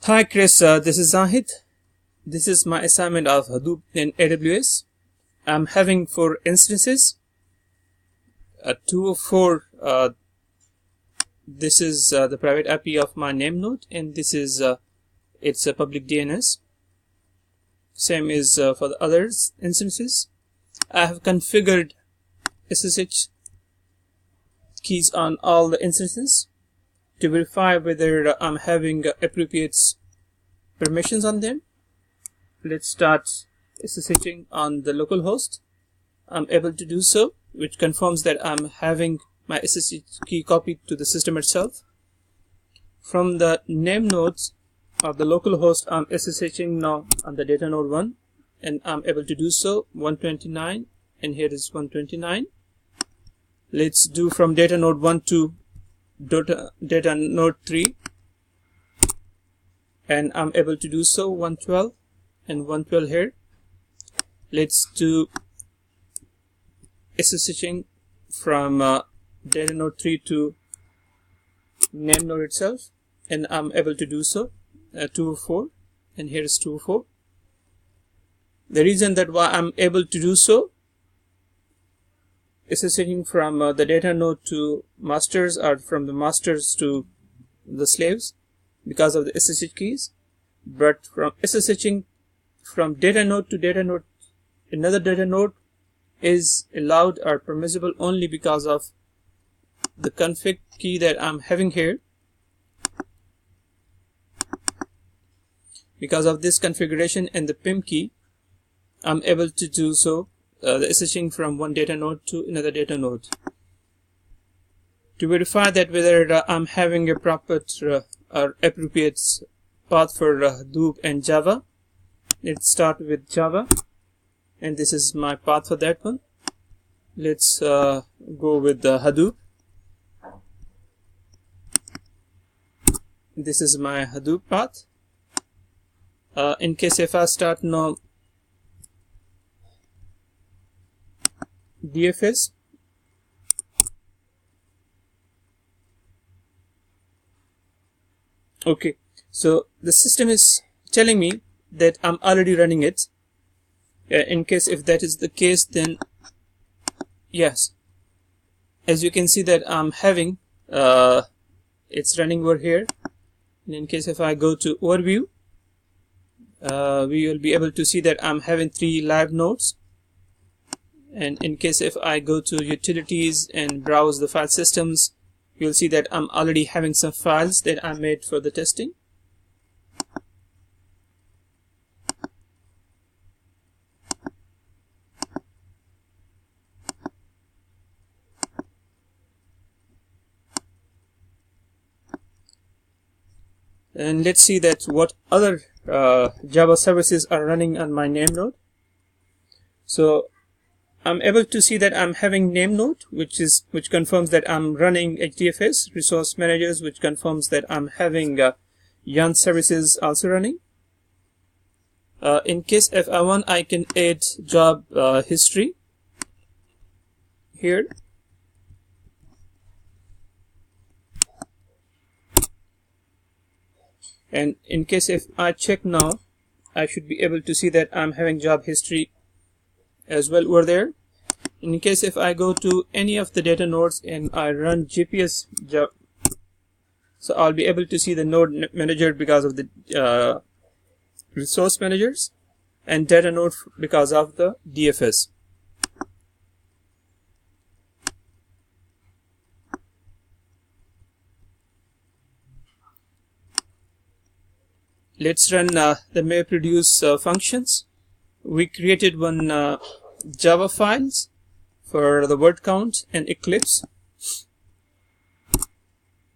Hi Chris, this is Zahid. This is my assignment of Hadoop in AWS. I'm having 4 instances, 2 of 4. This is the private IP of my name node, and this is its a public DNS. Same is for the other instances. I have configured SSH keys on all the instances to verify whether I'm having appropriate permissions on them. Let's start SSHing on the local host. I'm able to do so, which confirms that I'm having my SSH key copied to the system itself. From the name nodes of the local host, I'm SSHing now on the data node 1, and I'm able to do so 129, and here is 129. Let's do from data node 1 to data node 3, and I'm able to do so 112 and 112 here. Let's do SSHing from data node 3 to name node itself, and I'm able to do so 204, and here is 204. The reason that why I'm able to do so, SSHing from the data node to masters, or from the masters to the slaves, because of the SSH keys. But from SSHing from data node to data node, another data node, is allowed or permissible only because of the config key that I'm having here. Because of this configuration and the PIM key, I'm able to do so, the SSHing from one data node to another data node. To verify that whether I'm having a proper or appropriate path for Hadoop and Java, let's start with Java, and this is my path for that one. Let's go with Hadoop. This is my Hadoop path. In case if I start now DFS, okay, so the system is telling me that I'm already running it. In case if that is the case, then yes, as you can see that I'm having it's running over here. And in case if I go to overview, we will be able to see that I'm having 3 live nodes. And in case if I go to utilities and browse the file systems, you'll see that I'm already having some files that I made for the testing. And let's see that what other Java services are running on my name node. So I'm able to see that I'm having name node, which confirms that I'm running HDFS resource managers, which confirms that I'm having Yarn services also running. In case if I want, I can add job history here. And in case if I check now, I should be able to see that I'm having job history as well over there. In case if I go to any of the data nodes and I run GPS job, so I'll be able to see the node manager because of the resource managers, and data node because of the DFS. Let's run the MapReduce functions. We created one Java files for the word count and Eclipse.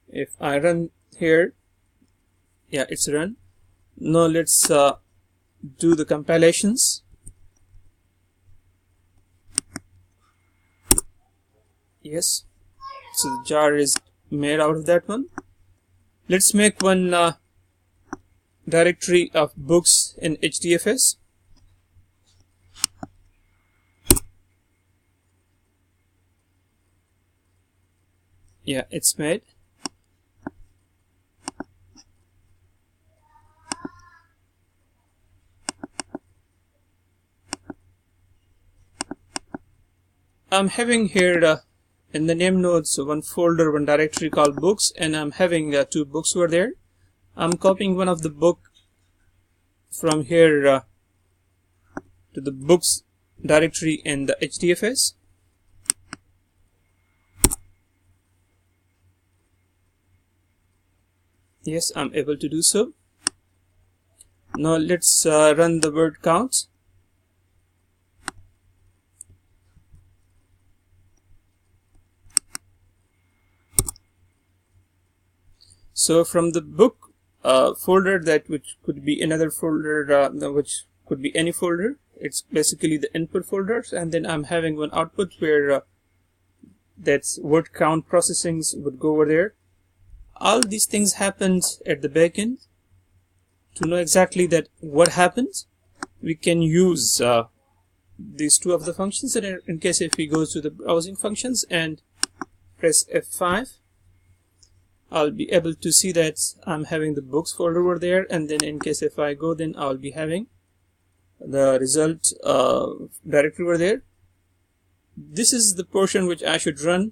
If I run here, yeah, it's run. Now let's do the compilations. Yes, so the jar is made out of that one. Let's make one directory of books in HDFS. Yeah, it's made. I'm having here in the name nodes one folder, one directory called books, and I'm having two books over there. I'm copying one of the book from here to the books directory in the HDFS. Yes, I'm able to do so. Now let's run the word count. So from the book folder, that which could be another folder, which could be any folder, it's basically the input folders, and then I'm having one output where that's word count processings would go over there. All these things happened at the backend. To know exactly that what happens, we can use these two of the functions. And in case if we go to the browsing functions and press F5, I'll be able to see that I'm having the books folder over there, and then in case if I go, then I'll be having the result directory over there. This is the portion which I should run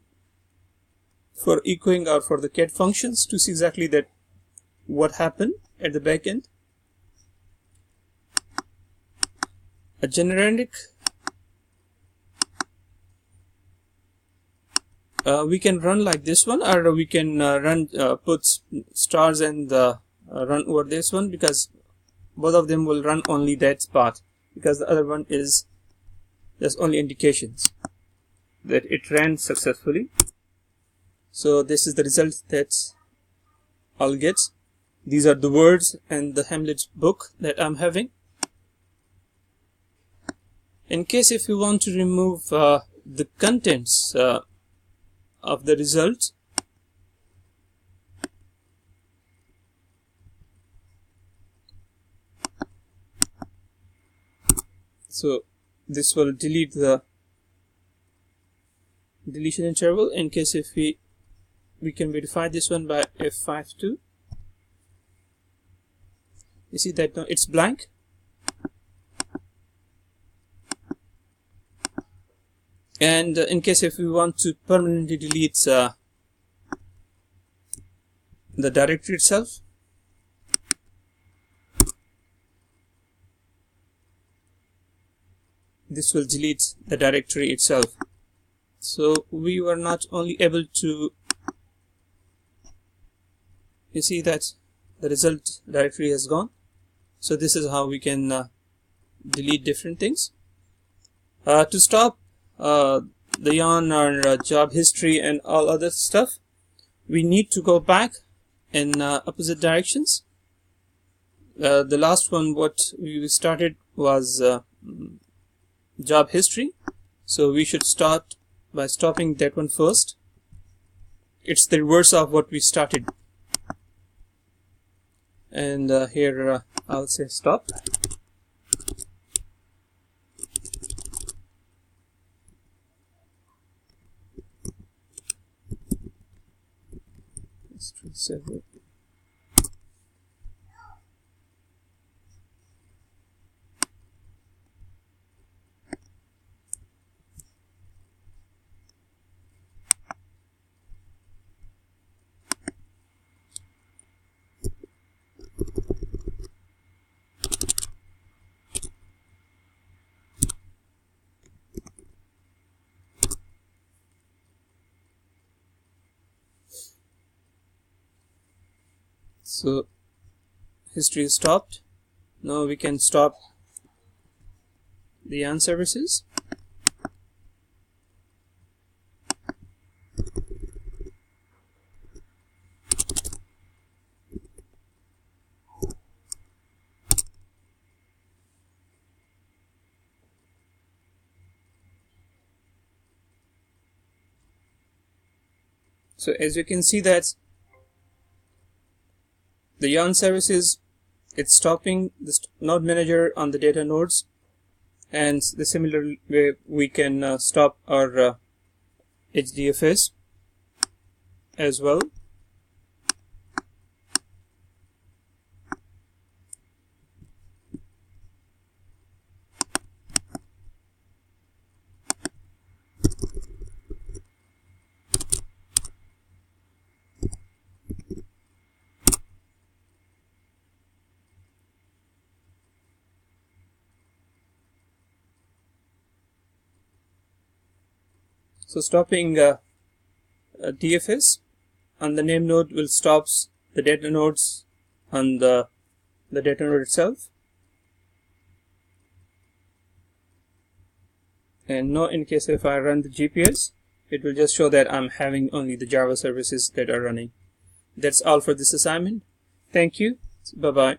for echoing or for the cat functions to see exactly that what happened at the back end. A generic we can run like this one, or we can run put stars and run over this one, because both of them will run only that part, because the other one is just only indications that it ran successfully. So this is the result that I'll get. These are the words and the Hamlet's book that I'm having. In case if you want to remove the contents of the result, so this will delete the deletion interval. In case if we can verify this one by F5 too. You see that now it's blank. And in case if we want to permanently delete the directory itself, this will delete the directory itself. So we were not only able to, you see that the result directory has gone. So this is how we can delete different things. To stop the yarn or job history and all other stuff, we need to go back in opposite directions. The last one what we started was job history, so we should start by stopping that one first. It's the reverse of what we started, and here I'll say stop. Several. So history is stopped. Now we can stop the yarn services. So as you can see that the yarn services, it's stopping the node manager on the data nodes, and the similar way we can stop our HDFS as well. So stopping DFS on the name node will stop the data nodes on the data node itself, and no, in case if I run the GPS, it will just show that I'm having only the Java services that are running. That's all for this assignment. Thank you. Bye bye.